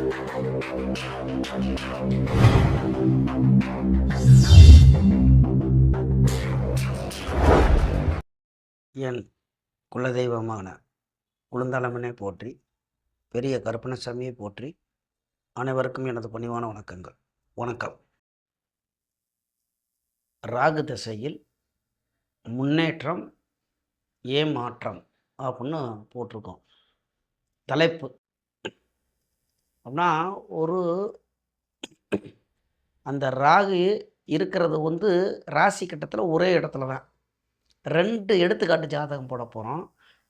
என் குலதெய்வமான குழுந்தளமனை போற்றி, பெரிய கருப்பணசாமியை போற்றி, அனைவருக்கும் எனது பணிவான வணக்கங்கள். வணக்கம். ராகு திசையில் முன்னேற்றம் ஏமாற்றம் அப்படின்னு போட்டிருக்கோம் தலைப்பு. அப்படின்னா ஒரு அந்த ராகு இருக்கிறது ராசி கட்டத்தில் ஒரே இடத்துல தான். 2 எடுத்துக்காட்டு ஜாதகம் போட போகிறோம்.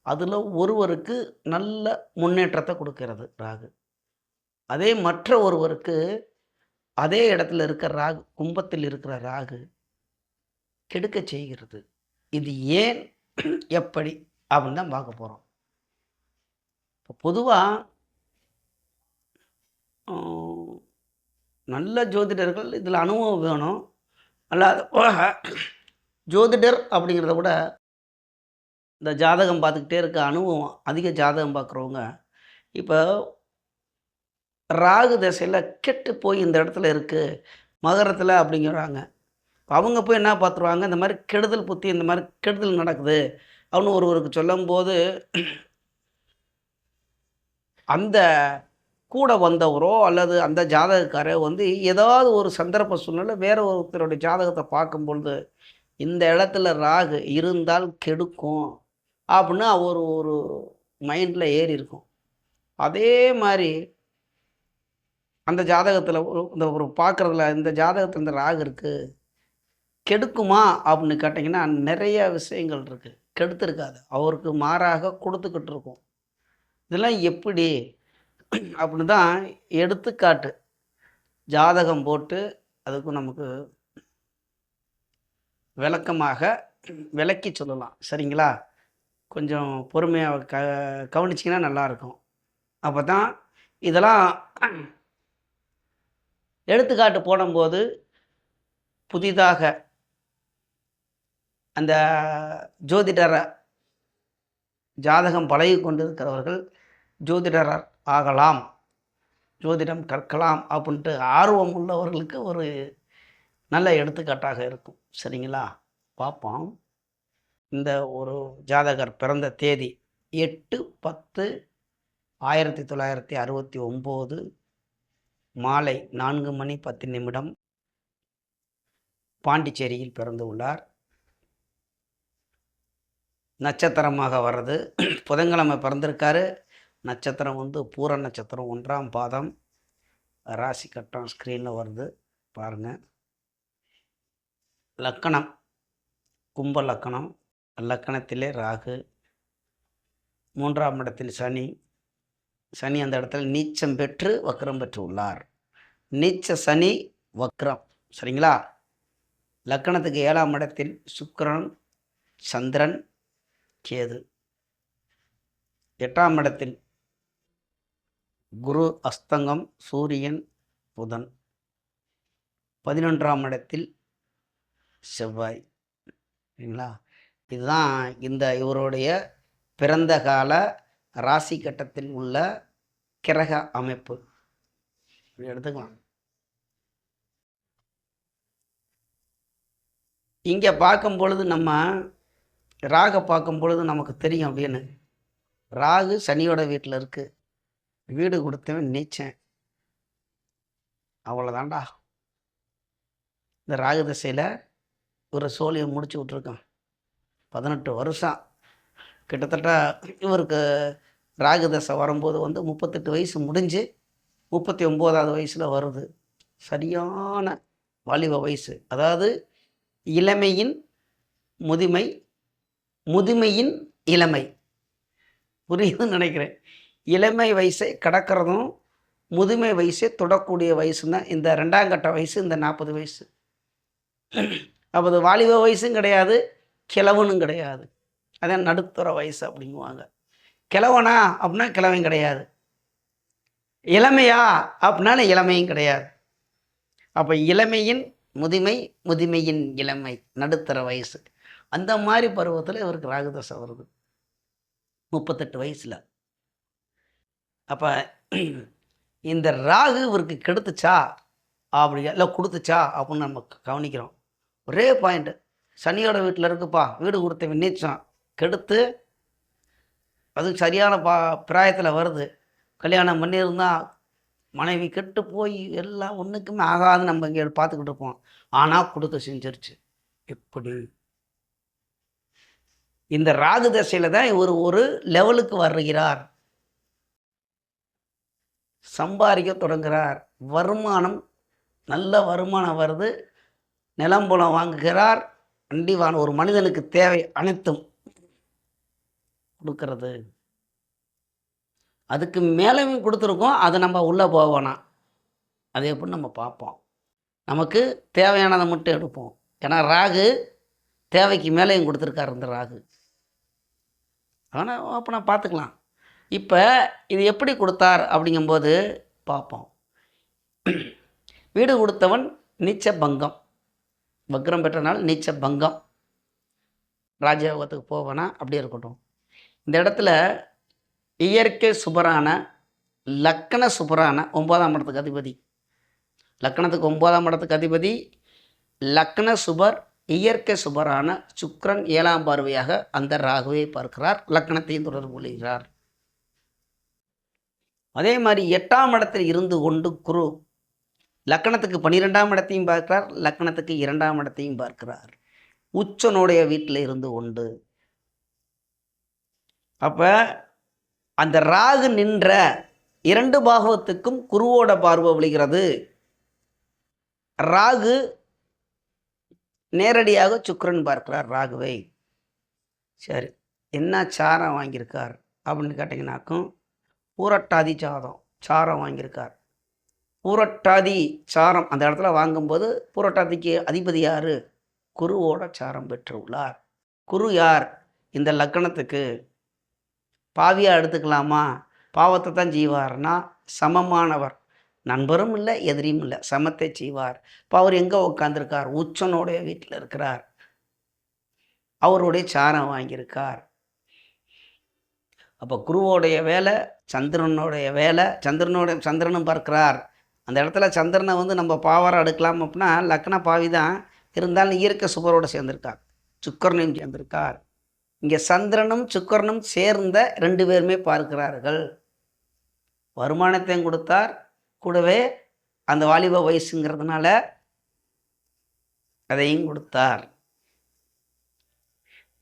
அதில் ஒருவருக்கு நல்ல முன்னேற்றத்தை கொடுக்கிறது ராகு. அதே மற்ற ஒருவருக்கு அதே இடத்துல இருக்கிற ராகு, கும்பத்தில் இருக்கிற ராகு கெடுக்க செய்கிறது. இது ஏன், எப்படி அப்படின்னு தான் பார்க்க போகிறோம். இப்போ பொதுவாக நல்ல ஜோதிடர்கள் இதில் அனுபவம் வேணும். அல்லாத ஜோதிடர் அப்படிங்கிறத விட இந்த ஜாதகம் பார்த்துக்கிட்டே இருக்க அனுபவம் அதிக ஜாதகம் பார்க்குறவங்க, இப்போ ராகு திசையில் கெட்டு போய் இந்த இடத்துல இருக்குது மகரத்தில் அப்படிங்கிறாங்க. அவங்க போய் என்ன பார்த்துருவாங்க, இந்த மாதிரி கெடுதல் புத்தி, இந்த மாதிரி கெடுதல் நடக்குது அப்படின்னு ஒருவருக்கு சொல்லும்போது, அந்த கூட வந்தவரோ அல்லது அந்த ஜாதகக்காரோ ஏதாவது ஒரு சந்தர்ப்ப சூழ்நிலை வேற ஒருத்தருடைய ஜாதகத்தை பார்க்கும் பொழுது, இந்த இடத்துல ராகு இருந்தால் கெடுக்கும் அப்படின்னு ஒரு மைண்டில் ஏறி இருக்கும். அதே மாதிரி அந்த ஜாதகத்தில் இந்த ஒரு பார்க்குறதுல இந்த ஜாதகத்தில் இந்த ராகு இருக்குது கெடுக்குமா அப்படின்னு கேட்டிங்கன்னா நிறைய விஷயங்கள் இருக்குது. கெடுத்துருக்காது, அவருக்கு மாறாக கொடுத்துக்கிட்டு இருக்கும். இதெல்லாம் எப்படி அப்படின்னு தான் எடுத்துக்காட்டு ஜாதகம் போட்டு அதுக்கும் நமக்கு விளக்கமாக விளக்கி சொல்லலாம். சரிங்களா? கொஞ்சம் பொறுமையாக கவனிச்சிங்கன்னா நல்லாயிருக்கும். அப்போ தான் இதெல்லாம் எடுத்துக்காட்டு போடும்போது புதிதாக அந்த ஜோதிடர ஜாதகம் பழகி கொண்டிருக்கிறவர்கள் ஜோதிடர் ஆகலாம், ஜோதிடம் கற்கலாம் அப்படின்ட்டு ஆர்வம் உள்ளவர்களுக்கு ஒரு நல்ல எடுத்துக்காட்டாக இருக்கும். சரிங்களா? பார்ப்போம். இந்த ஒரு ஜாதகர் பிறந்த தேதி 8/10/1969 மாலை 4:10 பாண்டிச்சேரியில் பிறந்து உள்ளார். நட்சத்திரமாக வர்றது புதன்கிழமை பிறந்திருக்காரு. நட்சத்திரம் பூர நட்சத்திரம் 1ஆம் பாதம். ராசி கட்டம் ஸ்க்ரீனில் வருது பாருங்கள். லக்கணம் கும்ப லக்கணம். லக்கணத்திலே ராகு. 3ஆம் இடத்தில் சனி. சனி அந்த இடத்துல நீச்சம் பெற்று வக்ரம் பெற்று உள்ளார். நீச்ச சனி வக்ரம். சரிங்களா? லக்கணத்துக்கு 7ஆம் இடத்தில் சுக்கிரன், சந்திரன், கேது. 8ஆம் இடத்தில் குரு அஸ்தங்கம், சூரியன், புதன். 11ஆம் இடத்தில் செவ்வாய். சரிங்களா? இதுதான் இவருடைய பிறந்த கால ராசி கட்டத்தில் உள்ள கிரக அமைப்பு. எடுத்துக்கலாம். இங்கே பார்க்கும் பொழுது நம்ம ராகை பார்க்கும் பொழுது நமக்கு தெரியும் அப்படின்னு. ராகு சனியோட வீட்டில் இருக்கு. வீடு கொடுத்தவன் நீச்சன். அவ்வளோதான்டா. இந்த ராகு திசையில் ஒரு சோழியை முடிச்சு விட்ருக்கான். 18 வருஷம் கிட்டத்தட்ட. இவருக்கு ராகு தசை வரும்போது 38 வயசு முடிஞ்சு 39வது வயசில் வருது. சரியான வாலிப வயசு. அதாவது இளமையின் முதுமை, முதுமையின் இளமை. புரியுதுன்னு நினைக்கிறேன். இளமை வயசை கடக்கிறதும் முதுமை வயசை தொடக்கூடிய வயசு தான் இந்த 2ஆம் கட்ட வயசு, இந்த 40 வயசு. அப்போ அது வாலிப வயசும் கிடையாது, கிழவனும் கிடையாது. அதான் நடுத்தர வயசு அப்படிங்குவாங்க. கிழவனா அப்படின்னா கிழவன் கிடையாது, இளமையா அப்படின்னா இளமையும் கிடையாது. அப்போ இளமையின் முதுமை, முதுமையின் இளமை, நடுத்தர வயசு. அந்த மாதிரி பருவத்தில் இவருக்கு ராகுதசை வருது 38 வயசில். அப்போ இந்த ராகு இவருக்கு கெடுத்துச்சா அப்படி இல்லை கொடுத்துச்சா அப்படின்னு நம்ம கவனிக்கிறோம். ஒரே பாயிண்ட்டு, சனியோட வீட்டில் இருக்குப்பா, வீடு கொடுத்த நீச்சம் கெடுத்து அது சரியான பிராயத்தில் வருது, கல்யாணம் பண்ணியிருந்தா மனைவி கெட்டு போய் எல்லாம் ஒன்றுக்குமே ஆகாது நம்ம இங்கே பார்த்துக்கிட்டு இருப்போம். ஆனால் கொடுத்து செஞ்சிருச்சு. எப்படி இந்த ராகு தசையில் தான் இவர் ஒரு லெவலுக்கு வருகிறார், சம்பாதிக்க தொடங்குகிறார், வருமானம் நல்ல வருமானம் வருது, நிலம்புலம் வாங்குகிறார், வண்டி ஒரு மனிதனுக்கு தேவை அனைத்தும் கொடுக்கறது. அதுக்கு மேலேயும் கொடுத்துருக்கோம், அதை நம்ம உள்ளே போவோனா அது எப்படி நம்ம பார்ப்போம். நமக்கு தேவையானதை மட்டும் எடுப்போம். ஏன்னா ராகு தேவைக்கு மேலேயும் கொடுத்துருக்காரு இந்த ராகு. ஆனால் அப்போ நான் பார்த்துக்கலாம். இப்போ இது எப்படி கொடுத்தார் அப்படிங்கும்போது பார்ப்போம். வீடு கொடுத்தவன் நீச்ச பங்கம், வக்ரம் பெற்றனால் நீச்ச பங்கம், ராஜயோகத்துக்கு போவேனா அப்படி இருக்கட்டும். இந்த இடத்துல இயற்கை சுபரான லக்கண சுபரான 9ஆம் இடத்துக்கு அதிபதி, லக்கணத்துக்கு 9ஆம் இடத்துக்கு அதிபதி லக்கண சுபர், இயற்கை சுபரான சுக்கிரன் 7ஆம் பார்வையாக அந்த ராகுவை பார்க்கிறார், லக்கணத்தையும் தொடர்பு கொள்கிறார். அதே மாதிரி 8ஆம் இடத்தில் இருந்து கொண்டு குரு லக்கணத்துக்கு 12ஆம் இடத்தையும் பார்க்கிறார், லக்கணத்துக்கு 2ஆம் இடத்தையும் பார்க்கிறார், உச்சனுடைய வீட்டில் இருந்து கொண்டு. அப்போ அந்த ராகு நின்ற 2 பாகவத்துக்கும் குருவோட பார்வை விழுகிறது. ராகு நேரடியாக சுக்கிரன் பார்க்கிறார் ராகுவை. சரி, என்ன சாரம் வாங்கியிருக்கார் அப்படின்னு கேட்டிங்கனாக்கும் பூரட்டாதி சாரம் வாங்கியிருக்கார். பூரட்டாதி சாரம் அந்த இடத்துல வாங்கும்போது பூரட்டாதிக்கு அதிபதி யார்? குருவோட சாரம் பெற்றுள்ளார். குரு யார்? இந்த லக்கணத்துக்கு பாவியாக எடுத்துக்கலாமா? பாவத்தை தான் செய்வார்னா சமமானவர், நண்பரும் இல்லை எதிரியும் இல்லை, சமத்தை செய்வார். இப்போ அவர் எங்கே உட்காந்துருக்கார்? உச்சனுடைய வீட்டில் இருக்கிறார், அவருடைய சாரம் வாங்கியிருக்கார். அப்போ குருவோடைய வேலை, சந்திரனுடைய வேலை, சந்திரனும் பார்க்கிறார். அந்த இடத்துல சந்திரனை நம்ம பாவாரம் எடுக்கலாம் அப்படின்னா லக்ன பாவி தான் இருந்தாலும் இயற்கை சுபரோடு சேர்ந்திருக்கார், சுக்கரனையும் சேர்ந்திருக்கார். இங்கே சந்திரனும் சுக்கரனும் சேர்ந்த 2 பேருமே பார்க்கிறார்கள். வருமானத்தையும் கொடுத்தார், கூடவே அந்த வாலிப வயசுங்கிறதுனால அதையும் கொடுத்தார்.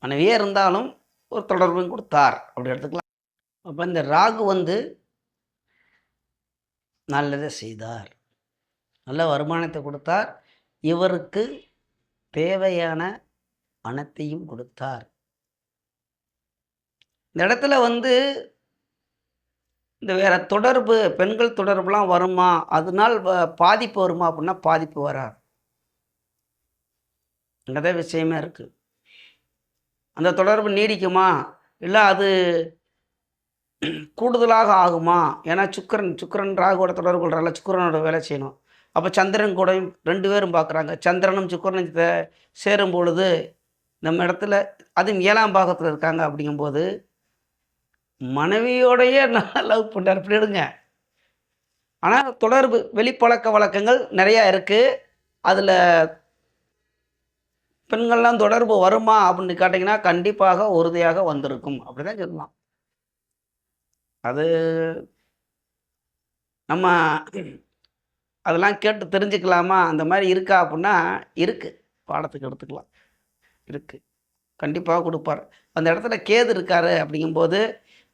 மனைவியே இருந்தாலும் ஒரு தொடர்பையும் கொடுத்தார், அப்படி எடுத்துக்கலாம். அப்போ இந்த ராகு நல்லதை செய்தார், நல்ல வருமானத்தை கொடுத்தார், இவருக்கு தேவையான பணத்தையும் கொடுத்தார். இந்த இடத்துல இந்த வேற தொடர்பு, பெண்கள் தொடர்புலாம் வருமா, அதனால் பாதிப்பு வருமா அப்படின்னா பாதிப்பு வராது. அங்கதான் விஷயமே இருக்கு. அந்த தொடர்பு நீடிக்குமா, இல்லை அது கூடுதலாக ஆகுமா? ஏன்னா சுக்கிரன் ராகுவோட தொடர்பு கொள்றால, சுக்கிரனோட வேலை செய்யணும். அப்போ சந்திரன் கூட 2 பேரும் பார்க்குறாங்க. சந்திரனும் சுக்கிரனும் சேரும் பொழுது நம்ம இடத்துல அதுவும் 7ஆம் பாகத்தில் இருக்காங்க. அப்படிங்கும்போது மனைவியோடைய நான் லவ் பண்ணுறார் அப்படி எடுங்க. ஆனால் தொடர்பு வெளிப்பழக்க வழக்கங்கள் நிறையா இருக்குது. அதில் பெண்கள்லாம் தொடர்பு வருமா அப்படின்னு கேட்டிங்கன்னா கண்டிப்பாக உறுதியாக வந்திருக்கும், அப்படி தான் சொல்லலாம். அது நம்ம அதெல்லாம் கேட்டு தெரிஞ்சுக்கலாமா, அந்த மாதிரி இருக்கா அப்படின்னா இருக்குது, பாடத்துக்கு எடுத்துக்கலாம், இருக்குது, கண்டிப்பாக கொடுப்பார். அந்த இடத்துல கேது இருக்கார். அப்படிங்கும்போது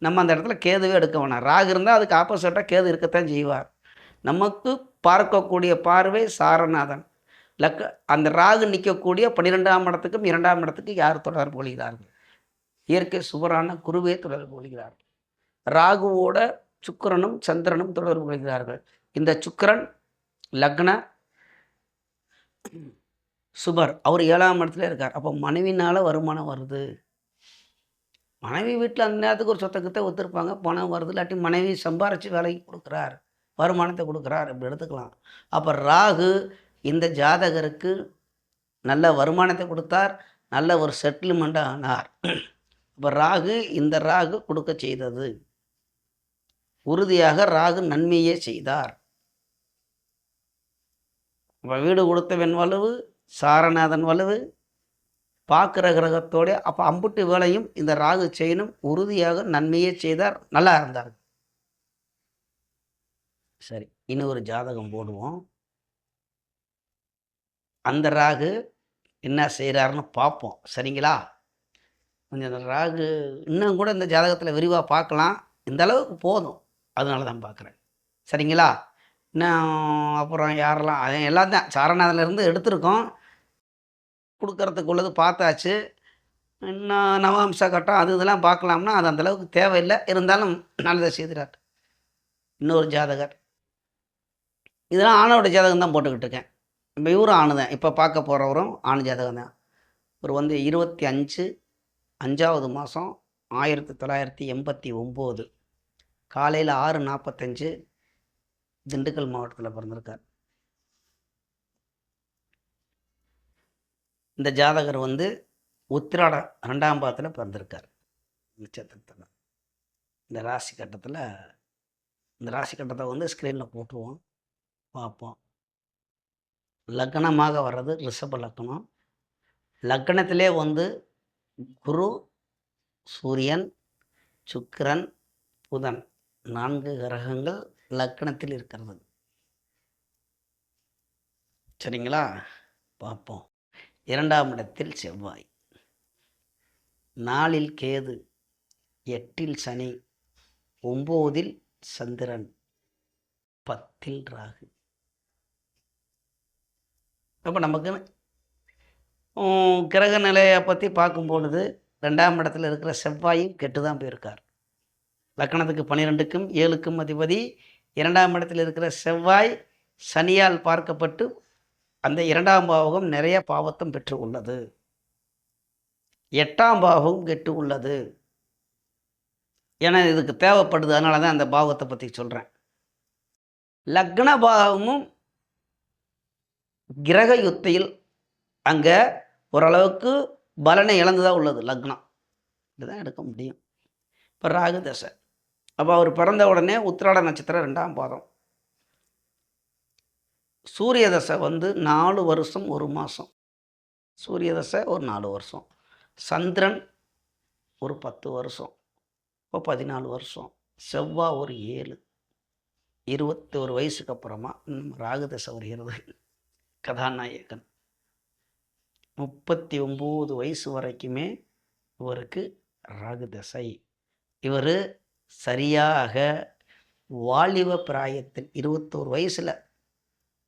நம்ம அந்த இடத்துல கேதுவே எடுக்க வேணாம். ராகு இருந்தால் அதுக்கு ஆப்போசிட்டாக கேது இருக்கத்தான் செய்வார். நமக்கு பார்க்கக்கூடிய பார்வை சாரநாதன் அந்த ராகு நிற்கக்கூடிய 12ஆம் இடத்துக்கும் 2ஆம் இடத்துக்கு யார் தொடர்பு கொள்கிறார்கள்? இயற்கை சுபரான குருவே தொடர்பு கொள்கிறார்கள். ராகுவோட சுக்கிரனும் சந்திரனும் தொடர்பு கொள்கிறார்கள். இந்த சுக்கிரன் லக்ன சுபர், அவர் 7ஆம் இடத்துல இருக்கார். அப்போ மனைவினால வருமானம் வருது. மனைவி வீட்டில் அந்த நேரத்துக்கு ஒரு சொத்தக்கத்தை ஒத்துருப்பாங்க, பணம் வருது, இல்லாட்டி மனைவி சம்பாரித்து வேலைக்கு கொடுக்குறார், வருமானத்தை கொடுக்குறார், அப்படி எடுத்துக்கலாம். அப்போ ராகு இந்த ஜாதகருக்கு நல்ல வருமானத்தை கொடுத்தார், நல்ல ஒரு செட்டில்மெண்ட்டாக ஆனார். இப்போ ராகு இந்த ராகு கொடுக்க செய்தது. உறுதியாக ராகு நன்மையே செய்தார். வீடு கொடுத்தவன் வலுவு, சாரநாதன் வலுவு, பார்க்குற கிரகத்தோட அப்போ அம்புட்டு வேலையும் இந்த ராகு செய்யணும். உறுதியாக நன்மையே செய்தார், நல்லா இருந்தார். சரி, இன்னொரு ஜாதகம் போடுவோம். அந்த ராகு என்ன செய்கிறாருன்னு பார்ப்போம். சரிங்களா? கொஞ்சம் இந்த ராகு இன்னும் கூட இந்த ஜாதகத்தில் விரிவாக பார்க்கலாம். இந்த அளவுக்கு போதும், அதனால தான் பார்க்குறேன். சரிங்களா? இன்னும் அப்புறம் யாரெல்லாம் எல்லாம் தான் சாரநாதன்லேருந்து எடுத்திருக்கோம். கொடுக்கறதுக்கு உள்ளது பார்த்தாச்சு. இன்னும் நவாம்ச கட்டம் அது இதெல்லாம் பார்க்கலாம்னா அது அந்தளவுக்கு தேவையில்லை. இருந்தாலும் நல்லதை செய்கிறார். இன்னொரு ஜாதகர், இதெல்லாம் ஆணோட ஜாதகம் தான் போட்டுக்கிட்டு இருக்கேன். இப்போ இவரும் ஆணு தான். இப்போ பார்க்க போகிறவரும் ஆணு ஜாதகம் தான். இவர் 25 மாதம் 1989 காலையில் 6:45 திண்டுக்கல் மாவட்டத்தில் பிறந்திருக்கார். இந்த ஜாதகர் உத்திராடம் 2ஆம் பாதத்தில் பிறந்திருக்கார். நட்சத்திரத்தில் இந்த ராசி கட்டத்தில் இந்த ராசி கட்டத்தை ஸ்க்ரீனில் போட்டுருவோம், பார்ப்போம். லக்னமாக வர்றது ரிஷப லக்னம். லக்னத்திலே குரு, சூரியன், சுக்கிரன், புதன் 4 கிரகங்கள் லக்னத்தில் இருக்கிறது. சரிங்களா? பார்ப்போம். 2ஆம் இடத்தில் செவ்வாய், 4இல் கேது, 8இல் சனி, 9இல் சந்திரன், 10இல் ராகு. அப்போ நமக்கு கிரக நிலையை பற்றி பார்க்கும் பொழுது 2ஆம் இடத்துல இருக்கிற செவ்வாயும் கெட்டு தான் போயிருக்கார். லக்கணத்துக்கு 12க்கும் 7க்கும் அதிபதி 2ஆம் இடத்தில் இருக்கிற செவ்வாய் சனியால் பார்க்கப்பட்டு அந்த 2ஆம் பாவகம் நிறைய பாவத்தம் பெற்று உள்ளது. 8ஆம் பாவகம் கெட்டு உள்ளது. ஏன்னா இதுக்கு தேவைப்படுது, அதனால தான் அந்த பாவத்தை பற்றி சொல்கிறேன். லக்ன பாவமும் கிரக யுத்தியில் அங்கே ஓரளவுக்கு பலனை இழந்துதான் உள்ளது. லக்னம் இதுதான் எடுக்க முடியும். இப்போ ராகு தசை. அப்போ அவர் பிறந்த உடனே உத்திராட நட்சத்திரம் 2ஆம் பாதம். சூரிய தசை 4 வருஷம் 1 மாதம். சூரிய தசை ஒரு 4 வருஷம். சந்திரன் ஒரு 10 வருஷம், இப்போ 14 வருஷம். செவ்வாய் ஒரு 7. 21 வயசுக்கு அப்புறமா ராகு தசை வருகிறது. கதாநாயகன் 39 வயசு வரைக்குமே இவருக்கு ராகு தசை. இவர் சரியாக வாலிப பிராயத்தில் 21 வயசில்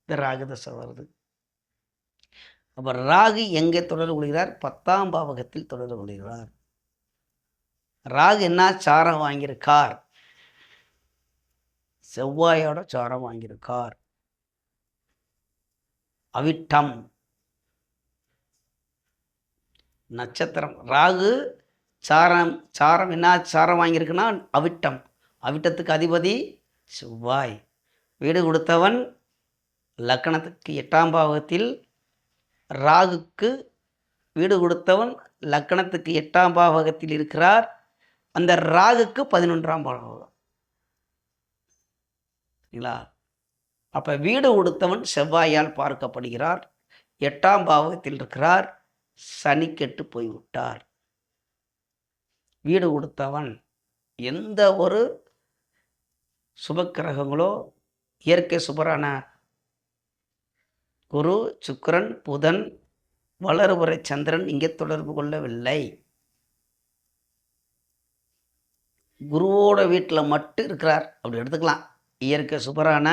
இந்த ராகு தசை வருது. அப்போ ராகு எங்கே தொடர்பு கொள்கிறார்? 10ஆம் பாவகத்தில் தொடர்பு கொள்கிறார். ராகு என்ன சாரம் வாங்கியிருக்கார்? செவ்வாயோட சாரம் வாங்கியிருக்கார். அவிட்டம் நட்சத்திரம். ராகு சாரம் என்ன சாரம் வாங்கியிருக்குன்னா அவிட்டம். அவிட்டத்துக்கு அதிபதி செவ்வாய். வீடு கொடுத்தவன் லக்கணத்துக்கு 8ஆம் பாவகத்தில். ராகுக்கு வீடு கொடுத்தவன் லக்கணத்துக்கு 8ஆம் பாவகத்தில் இருக்கிறார். அந்த ராகுக்கு 11ஆம் பாவகம். சரிங்களா? அப்போ வீடு கொடுத்தவன் செவ்வாயால் பார்க்கப்படுகிறார். 8ஆம் பாவகத்தில் இருக்கிறார். சனி கெட்டு போய்விட்டார். வீடு கொடுத்தவன் எந்த ஒரு சுபக்கிரகங்களோ இயற்கை சுபரான குரு, சுக்கிரன், புதன், வளர்வரை சந்திரன் இங்கே தொடர்பு கொள்ளவில்லை. குருவோட வீட்டில் மட்டும் இருக்கிறார். அப்படி எடுத்துக்கலாம். இயற்கை சுபரான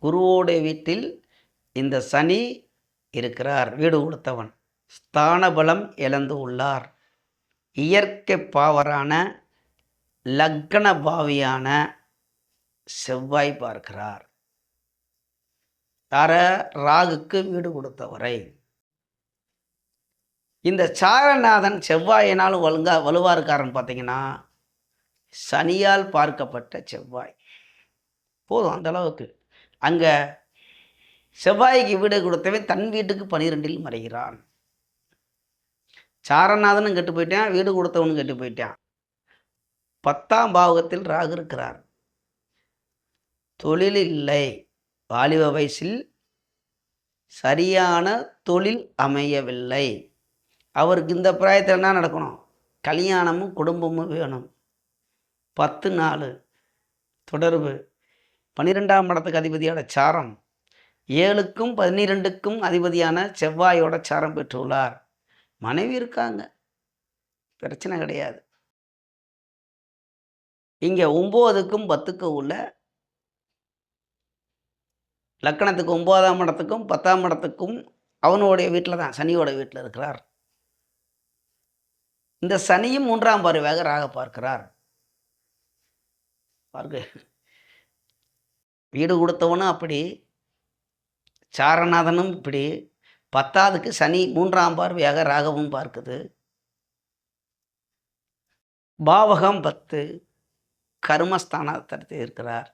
குருவோட வீட்டில் இந்த சனி இருக்கிறார். வீடு கொடுத்தவன் ஸ்தான பலம் இழந்து உள்ளார். இயற்கை பாவரான லக்ன பாவியான செவ்வாய் பார்க்கிறார். யார? ராகுக்கு வீடு கொடுத்தவரை. இந்த சாரநாதன் செவ்வாயினாலும் வலுவா இருக்காருன்னு பார்த்தீங்கன்னா சனியால் பார்க்கப்பட்ட செவ்வாய். போதும் அந்த அளவுக்கு. அங்கே செவ்வாய்க்கு வீடு கொடுத்தவன் தன் வீட்டுக்கு 12இல் மறைகிறான். சாரநாதனும் கெட்டு போயிட்டான், வீடு கொடுத்தவனும் கெட்டு போயிட்டான். 10ஆம் பாவகத்தில் ராகு இருக்கிறார். தொழில் இல்லை, வாலிப வயசில் சரியான தொழில் அமையவில்லை. அவருக்கு இந்த பிராயத்தில் என்ன நடக்கணும்? கல்யாணமும் குடும்பமும் வேணும். 10 நாள் தொடர்பு, 12ஆம் இடத்துக்கு அதிபதியோட சாரம், 7க்கும் 12க்கும் அதிபதியான செவ்வாயோட சாரம் பெற்றுள்ளார். மனைவி இருக்காங்க, பிரச்சனை கிடையாது. இங்கே 9க்கும் 10க்கும் உள்ள லக்கணத்துக்கு 9ஆம் இடத்துக்கும் 10ஆம் இடத்துக்கும் அவனுடைய வீட்டில் தான், சனியோட வீட்டில் இருக்கிறார். இந்த சனியும் 3ஆம் பார்வையாக ராக பார்க்கிறார். பாருங்க, வீடு கொடுத்தவனும் அப்படி, சாரநாதனும் இப்படி, 10ஆவதுக்கு சனி 3ஆம் பார்வையாக ராகவும் பார்க்குது. பாவகம் 10 கர்மஸ்தானத்தில் இருக்கிறார்.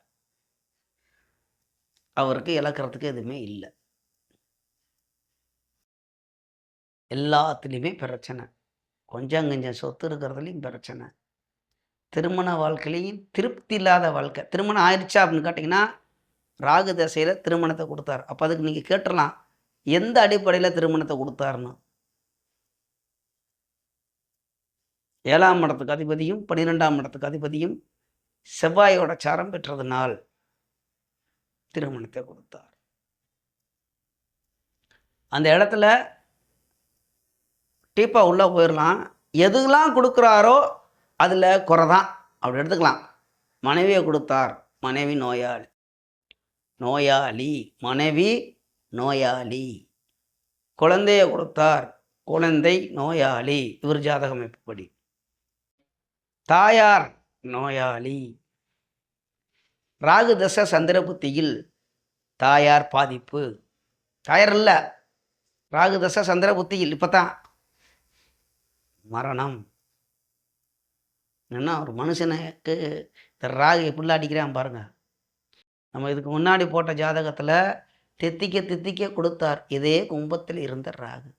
அவருக்கு இழக்கிறதுக்கு எதுவுமே இல்லை. எல்லாத்துலேயுமே பிரச்சனை. கொஞ்சம் கொஞ்சம் சொத்து இருக்கிறதுலையும் பிரச்சனை. திருமண வாழ்க்கையிலையும் திருப்தி இல்லாத வாழ்க்கை. திருமணம் ஆயிடுச்சா அப்படின்னு கேட்டிங்கன்னா, ராகு தசையில் திருமணத்தை கொடுத்தார். அப்போ அதுக்கு நீங்கள் கேட்டுடலாம், எந்த அடிப்படையில் திருமணத்தை கொடுத்தாருன்னு. 7ஆம் இடத்துக்கு அதிபதியும் 12ஆம் இடத்துக்கு அதிபதியும் செவ்வாயோட சாரம் பெற்றதுனால் திருமணத்தை கொடுத்தார். அந்த இடத்துல டீப்பாக உள்ளே போயிடலாம். எதுலாம் கொடுக்குறாரோ அதில் குறை தான் அப்படி எடுத்துக்கலாம். மனைவியை கொடுத்தார், மனைவி நோயாளி. நோயாளி மனைவி நோயாளி. குழந்தைய கொடுத்தார், குழந்தை நோயாளி. இவர் ஜாதக அமைப்புப்படி. தாயார் நோயாளி. ராகு தசை சந்திர புத்தியில் தாயார் பாதிப்பு. தாயார் இல்லை, ராகு தசை சந்திர புத்தியில் இப்போ தான் மரணம். என்ன ஒரு மனுஷனுக்கு இந்த ராகு எப்படிலாம் அடிக்கிறான் பாருங்க. நம்ம இதுக்கு முன்னாடி போட்ட ஜாதகத்தில் தித்திக்க கொடுத்தார். இதே கும்பத்தில் இருந்த ராகு,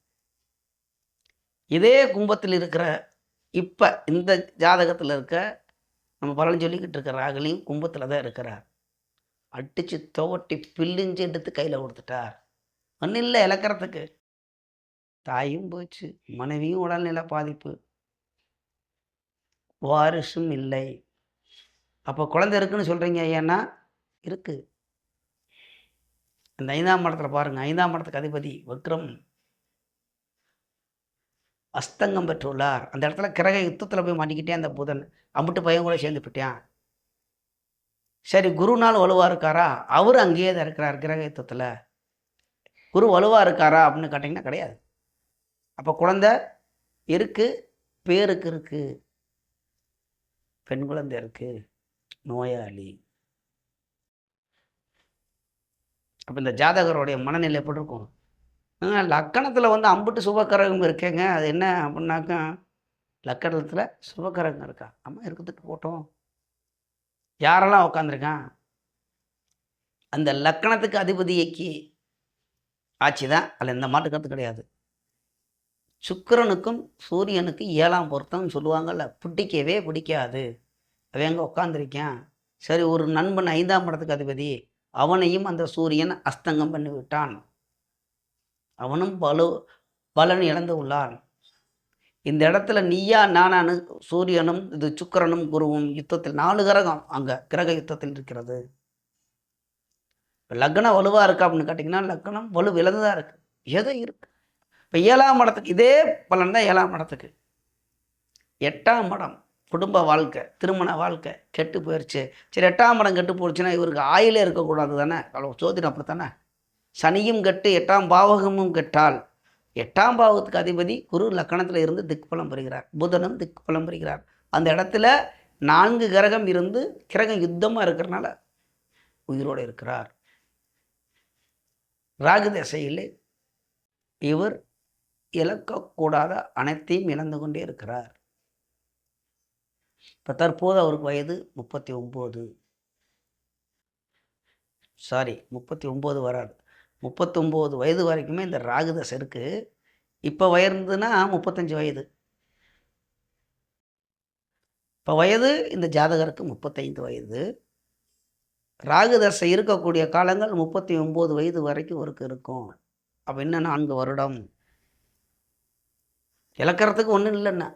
இதே கும்பத்தில் இருக்கிற இப்போ இந்த ஜாதகத்தில் இருக்க நம்ம பலன் சொல்லிக்கிட்டு இருக்க ராகுலையும் கும்பத்தில் தான் இருக்கிறார். அடித்து துவட்டி பில்லிஞ்சு எடுத்து கையில் கொடுத்துட்டார். ஒன்றும் இல்லை இழக்கிறதுக்கு. தாயும் போச்சு, மனைவியும் உடல்நிலை பாதிப்பு, வாரிசும் இல்லை. அப்போ குழந்தை இருக்குன்னு சொல்கிறீங்க, ஏன்னா இருக்குது. இந்த 5ஆம் இடத்துல பாருங்கள், 5ஆம் இடத்துக்கு அதிபதி வக்ரம் அஸ்தங்கம் பெற்றுள்ளார். அந்த இடத்துல கிரக யுத்தத்தில் போய் மாட்டிக்கிட்டே அந்த புதன் அம்பிட்டு பையன் கூட சேர்ந்து போயிட்டான். சரி, குரு நாள் வலுவாக இருக்காரா? அவர் அங்கேயே தான் இருக்கிறார் கிரக யுத்தத்தில். குரு வலுவாக இருக்காரா அப்படின்னு கேட்டிங்கன்னா கிடையாது. அப்போ குழந்தை இருக்குது, பேருக்கு இருக்குது, பெண் குழந்தை இருக்குது, நோயாளி. அப்போ இந்த ஜாதகருடைய மனநிலை எப்படி இருக்கும்? லக்கணத்தில் வந்து அம்புட்டு சுபக்கரகம் இருக்கேங்க. அது என்ன அப்படின்னாக்கா, லக்கணத்தில் சுபக்கரகம் இருக்கா? அம்மா இருக்கிறதுக்கு போட்டோம். யாரெல்லாம் உட்காந்துருக்கான்? அந்த லக்கணத்துக்கு அதிபதிக்கு ஆட்சி தான், அதில் எந்த மாட்டு கருத்து கிடையாது. சுக்கிரனுக்கும் சூரியனுக்கு 7ஆம் பொருத்தம் சொல்லுவாங்கள்ல, பிடிக்கவே பிடிக்காது. அவன் எங்கே உட்காந்துருக்கான்? சரி, ஒரு நண்பன் 5ஆம் இடத்துக்கு அதிபதி, அவனையும் அந்த சூரியன் அஸ்தங்கம் பண்ணி விட்டான். அவனும் பலன் இழந்து உள்ளான். இந்த இடத்துல நீயா நானானு சூரியனும் இது சுக்கிரனும் குருவும் யுத்தத்தில் 4 கிரகம் அங்கே கிரக யுத்தத்தில் இருக்கிறது. லக்னம் வலுவாக இருக்கா அப்படின்னு கேட்டிங்கன்னா, லக்னம் வலு இழந்துதான் இருக்குது. ஏதோ இருக்குது. இப்போ 7ஆம் இடத்துக்கு இதே பலன் தான் 7ஆம் இடத்துக்கு. 8ஆம் இடம் குடும்ப வாழ்க்கை, திருமண வாழ்க்கை கெட்டு போயிடுச்சு. சரி, 8ஆம் இடம் கெட்டு போயிடுச்சுன்னா இவருக்கு ஆயிலே இருக்கக்கூடாது தானே? ஜோதிடம் அப்படி தானே. சனியும் கெட்டு 8ஆம் பாவகமும் கெட்டால், 8ஆம் பாவகத்துக்கு அதிபதி குரு லக்கணத்தில் இருந்து திக்பலம் பெறுகிறார், புதனும் திக்பலம் பெறுகிறார். அந்த இடத்துல 4 கிரகம் இருந்து கிரகம் யுத்தமாக இருக்கிறனால உயிரோடு இருக்கிறார். ராகு தசையில் இவர் இழக்கக்கூடாத அனைத்தையும் இழந்து கொண்டே இருக்கிறார். இப்போ தற்போது அவருக்கு வயது 39. சாரி, 39 வராது, 39 வயது வரைக்குமே இந்த ராகு தசை இருக்குது. இப்போ வயதுன்னா 35 வயது. இப்போ வயது இந்த ஜாதகருக்கு 35 வயது. ராகு தசை இருக்கக்கூடிய காலங்கள் 39 வயது வரைக்கும் அவருக்கு இருக்கும். அப்போ இன்னும் 4 வருடம். இழக்கிறதுக்கு ஒன்றும் இல்லைன்னா,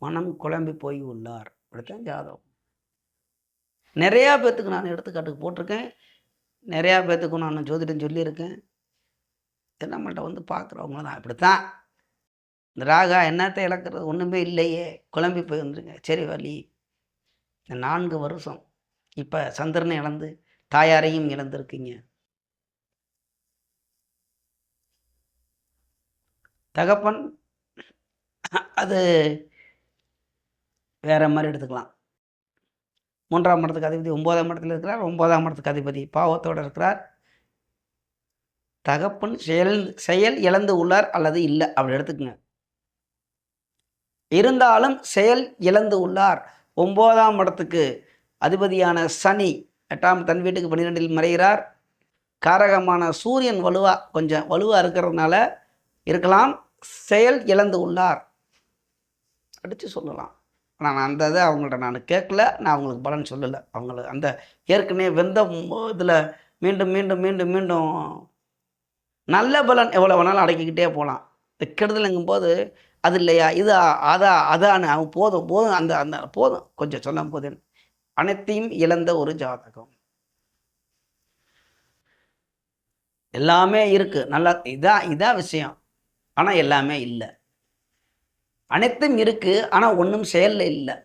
மனம் குழம்பி போய் உள்ளார். இப்படித்தான் ஜாதகம். நிறையா பேர்த்துக்கு நான் எடுத்துக்காட்டுக்கு போட்டிருக்கேன். நிறையா பேர்த்துக்கும் நான் ஜோதிடம் சொல்லியிருக்கேன். நம்மள்ட்ட வந்து பார்க்குறவங்க தான் இப்படித்தான். இந்த ராகா என்னத்தை இழக்கிறது, ஒன்றுமே இல்லையே, குழம்பி போய் வந்துருங்க. சரி வழி. இந்த 4 வருஷம் இப்போ சந்திரனை இழந்து தாயாரையும் இழந்திருக்கீங்க. தகப்பன் அது வேற மாதிரி எடுத்துக்கலாம். 3ஆம் இடத்துக்கு அதிபதி 9ஆம் இடத்துல இருக்கிறார். 9ஆம் இடத்துக்கு அதிபதி பாவத்தோடு இருக்கிறார். தகப்பன் செயல் இழந்து உள்ளார் அல்லது இல்லை அப்படி எடுத்துக்கங்க. இருந்தாலும் செயல் இழந்து உள்ளார். 9ஆம் இடத்துக்கு அதிபதியான சனி 8ஆம் தன் வீட்டுக்கு 12இல் மறைகிறார். காரகமான சூரியன் கொஞ்சம் வலுவாக இருக்கிறதுனால இருக்கலாம். செயல் இழந்து உள்ளார் அடித்து சொல்லலாம். ஆனால் அந்த இதை அவங்கள்ட்ட நான் கேட்கல, நான் அவங்களுக்கு பலன் சொல்லலை. அவங்களுக்கு அந்த ஏற்கனவே வெந்த இதில் மீண்டும் மீண்டும் மீண்டும் மீண்டும் நல்ல பலன் எவ்வளோ வேணாலும் அடக்கிக்கிட்டே போகலாம். இந்த கெடுதலுங்கும்போது அது இல்லையா, இது அதான் அவன் போதும் போதும் அந்த அந்த போதும் கொஞ்சம் சொல்லும் போது அனைத்தையும் இழந்த ஒரு ஜாதகம். எல்லாமே இருக்கு, நல்லா இதான் விஷயம். ஆனால் எல்லாமே இல்லை. அனைத்தும் இருக்கு, ஆனால் ஒன்றும் செயலில் இல்லை.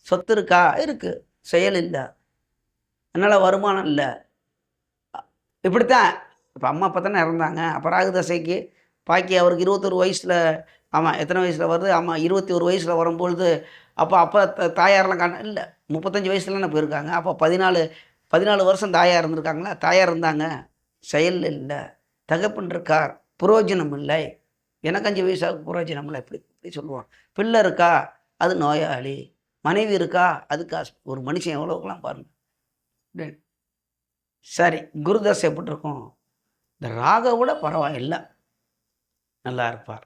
சொத்து இருக்கா, இருக்கு, செயல் இல்லை. அதனால் வருமானம் இல்லை. இப்படித்தான். இப்போ அம்மா அப்பா தானே இறந்தாங்க. அப்போ ராகு தசைக்கு பாக்கி அவருக்கு 21 வயசில், ஆமாம் எத்தனை வயசில் வருது, ஆமாம் 21 வயசில் வரும்பொழுது அப்போ தாயாரெலாம் இல்லை 35 வயசுலன்னு போயிருக்காங்க. அப்போ 14 வருஷம் தாயார் இருந்திருக்காங்களா? தாயார் இருந்தாங்க, செயல் இல்லை. தகப்பன் இருக்கார், புரோஜனம் இல்லை. எனக்கு 5 வயசாக புரோஜனம் இல்லை. இப்படி சொல்லுவான். பிள்ளை இருக்கா, அது நோயாளி. மனைவி இருக்கா, அது காசு. ஒரு மனுஷன் எவ்வளோக்கெல்லாம் பாருங்கள். சரி, குருதசை எப்படி இருக்கும்? இந்த ராகை விட பரவாயில்லை, நல்லா இருப்பார்.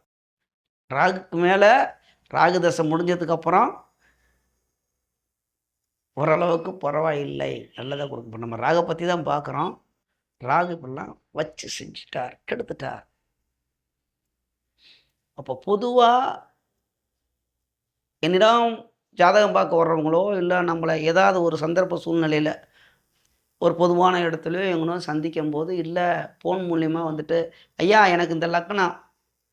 ராகுக்கு மேலே ராகு தசை முடிஞ்சதுக்கப்புறம் ஓரளவுக்கு பரவாயில்லை, நல்லதாக கொடுக்கும். நம்ம ராகை பற்றி தான் பார்க்குறோம். ராகு இப்பெல்லாம் வச்சு செஞ்சிட்டார், கெடுத்துட்டார். அப்போ பொதுவாக என்னிடம் ஜாதகம் பார்க்க வர்றவங்களோ இல்லை நம்மளை ஏதாவது ஒரு சந்தர்ப்ப சூழ்நிலையில் ஒரு பொதுவான இடத்துல எங்கனோ சந்திக்கும் போது, இல்லை ஃபோன் மூலியமாக வந்துட்டு, ஐயா எனக்கு இந்த லக்னம்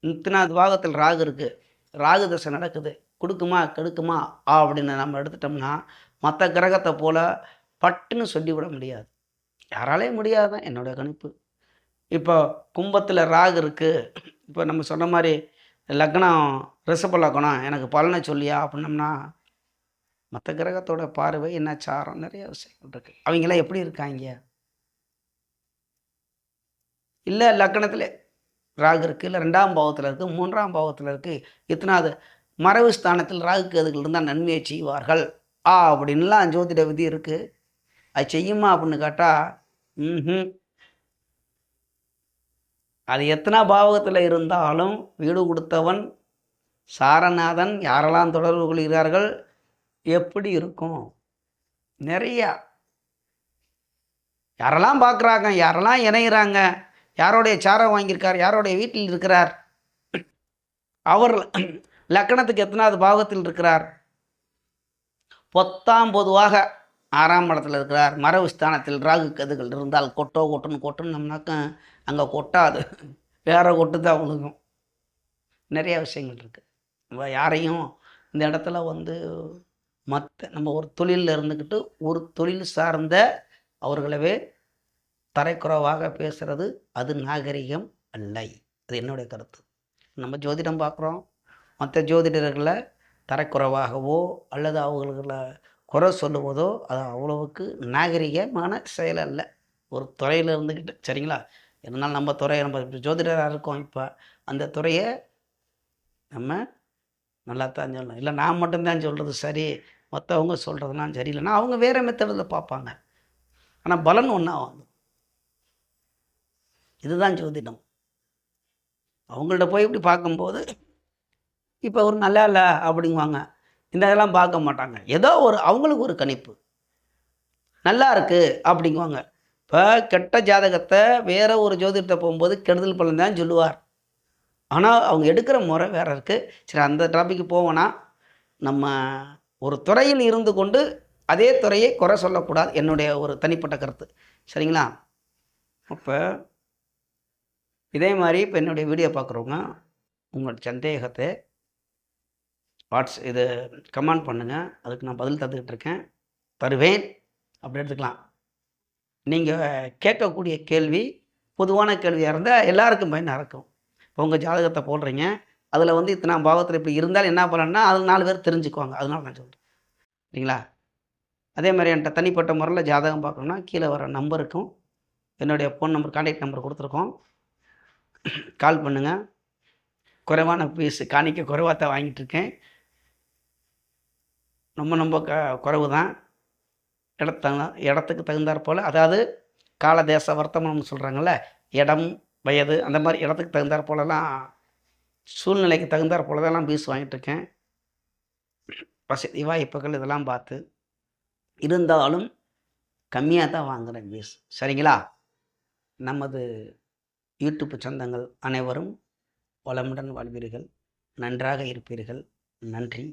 இத்தனாவது பாகத்தில் ராகு இருக்குது, ராகு தசை நடக்குது, கொடுக்குமா கெடுக்குமா அப்படின்னு நம்ம எடுத்துட்டோம்னா மற்ற கிரகத்தை போல் பட்டுன்னு சொல்லிவிட முடியாது. யாராலையும் முடியாதான் என்னுடைய கணிப்பு. இப்போ கும்பத்தில் ராகு இருக்குது, இப்போ நம்ம சொன்ன மாதிரி லக்னம் ரிஷப லக்னம், எனக்கு பலனை சொல்லியா அப்படின்னம்னா மற்ற கிரகத்தோட பார்வை என்ன சாரம், நிறைய விஷயங்கள் இருக்குது. அவங்களாம் எப்படி இருக்காங்க? இல்லை லக்னத்தில் ராகு இருக்குது, இல்லை 2ஆம் பாவத்தில் இருக்குது, 3ஆம் பாவத்தில் இருக்குது, இத்தனாவது மறைவு ஸ்தானத்தில் ராகு கேதுகள் இருந்தால் நன்மையை செய்வார்கள் அப்படின்லாம் ஜோதிட விதி இருக்குது. அது செய்யுமா அப்படின்னு கேட்டால் அது எத்தனை பாவத்தில் இருந்தாலும் வீடு கொடுத்தவன் சாரநாதன் யாரெல்லாம் தொடர்பு கொள்கிறார்கள் எப்படி இருக்கும்? நிறையா யாரெல்லாம் பார்க்குறாங்க, யாரெல்லாம் இணைகிறாங்க, யாரோடைய சாரம் வாங்கியிருக்கார், யாரோடைய வீட்டில் இருக்கிறார், அவர் லக்கணத்துக்கு எத்தனாவது பாவத்தில் இருக்கிறார், பொதுவாக 6ஆம் இடத்துல இருக்கிறார், மறைவு ஸ்தானத்தில் ராகு கதுகள் இருந்தால் கொட்டுன்னு நம்மனாக்க அங்கே கொட்டாது, வேற கொட்டு தான் விழுகும். நிறைய விஷயங்கள் இருக்குது. நம்ம யாரையும் இந்த இடத்துல வந்து நம்ம ஒரு தொழிலில் இருந்துக்கிட்டு ஒரு தொழில் சார்ந்த அவர்களவே தரைக்குறைவாக பேசுகிறது அது நாகரிகம் அல்ல. அது என்னுடைய கருத்து. நம்ம ஜோதிடம் பார்க்குறோம், மற்ற ஜோதிடர்களை தரைக்குறைவாகவோ அல்லது அவர்களை குறை சொல்லுவதோ அது அவ்வளவுக்கு நாகரிகமான செயல் அல்ல. ஒரு துறையில் இருந்துக்கிட்டு, சரிங்களா, இருந்தாலும் நம்ம துறையை நம்ம ஜோதிடராக இருக்கோம், இப்போ அந்த துறையை நம்ம நல்லா தான் சொல்லணும். இல்லை நான் மட்டும்தான் சொல்கிறது சரி, மற்றவங்க சொல்கிறதுலாம் சரியில்லைன்னா அவங்க வேறு மெத்தடில் பார்ப்பாங்க. ஆனால் பலன் ஒன்றா வாங்க. இதுதான் ஜோதிடம். அவங்கள்ட்ட போய் இப்படி பார்க்கும்போது இப்போ ஒரு நல்லா இல்லை அப்படிங்குவாங்க. இந்த இதெல்லாம் பார்க்க மாட்டாங்க. ஏதோ ஒரு அவங்களுக்கு ஒரு கணிப்பு. நல்லா இருக்கு அப்படிங்குவாங்க. இப்போ கெட்ட ஜாதகத்தை வேற ஒரு ஜோதிடர்ட்ட போகும்போது கெடுதல் பலன் தான் சொல்லுவார். ஆனால் அவங்க எடுக்கிற முறை வேற இருக்குது. சரி, அந்த டாபிக்கு போவோன்னா, நம்ம ஒரு துறையில் இருந்து கொண்டு அதே துறையை குறை சொல்லக்கூடாது, என்னுடைய ஒரு தனிப்பட்ட கருத்து. சரிங்களா? அப்போ இதே மாதிரி இப்போ என்னுடைய வீடியோ பார்க்குறவங்க உங்களோட சந்தேகத்தை இது கமெண்ட் பண்ணுங்கள். அதுக்கு நான் பதில் தந்துக்கிட்டு இருக்கேன், தருவேன். அப்படி எடுத்துக்கலாம். நீங்கள் கேட்கக்கூடிய கேள்வி பொதுவான கேள்வியாக இருந்தால் எல்லாருக்கும் பயனாக இருக்கும். இப்போ உங்கள் ஜாதகத்தை போடுறீங்க, அதில் வந்து இத்தனாம் பாவத்தில் இப்படி இருந்தால் என்ன பலன்னா அதில் 4 பேர் தெரிஞ்சுக்குவாங்க. அதனால நான் சொல்கிறேன். சரிங்களா? அதே மாதிரி என்கிட்ட தனிப்பட்ட முறையில் ஜாதகம் பார்க்கணுன்னா கீழே வர நம்பருக்கும் என்னுடைய ஃபோன் நம்பர், கான்டாக்ட் நம்பர் கொடுத்துருக்கோம். கால் பண்ணுங்கள். குறைவான ஃபீஸு, காணிக்க குறைவாக தான் வாங்கிட்டுருக்கேன். ரொம்ப குறைவு தான். இடத்துக்கு தகுந்தாற் போல், அதாவது கால தேச வர்த்தமானம்னு சொல்கிறாங்கல்ல, இடம், வயது, அந்த மாதிரி இடத்துக்கு தகுந்தாற் போலலாம், சூழ்நிலைக்கு தகுந்தாற் போல தான் ஃபீஸ் வாங்கிட்டுருக்கேன். வசதி வாய்ப்புகள் இதெல்லாம் பார்த்து, இருந்தாலும் கம்மியாக தான் வாங்குகிறேன் ஃபீஸ். சரிங்களா? நமது யூடியூப் சொந்தங்கள் அனைவரும் வளமுடன் வாழ்வீர்கள், நன்றாக இருப்பீர்கள். நன்றி.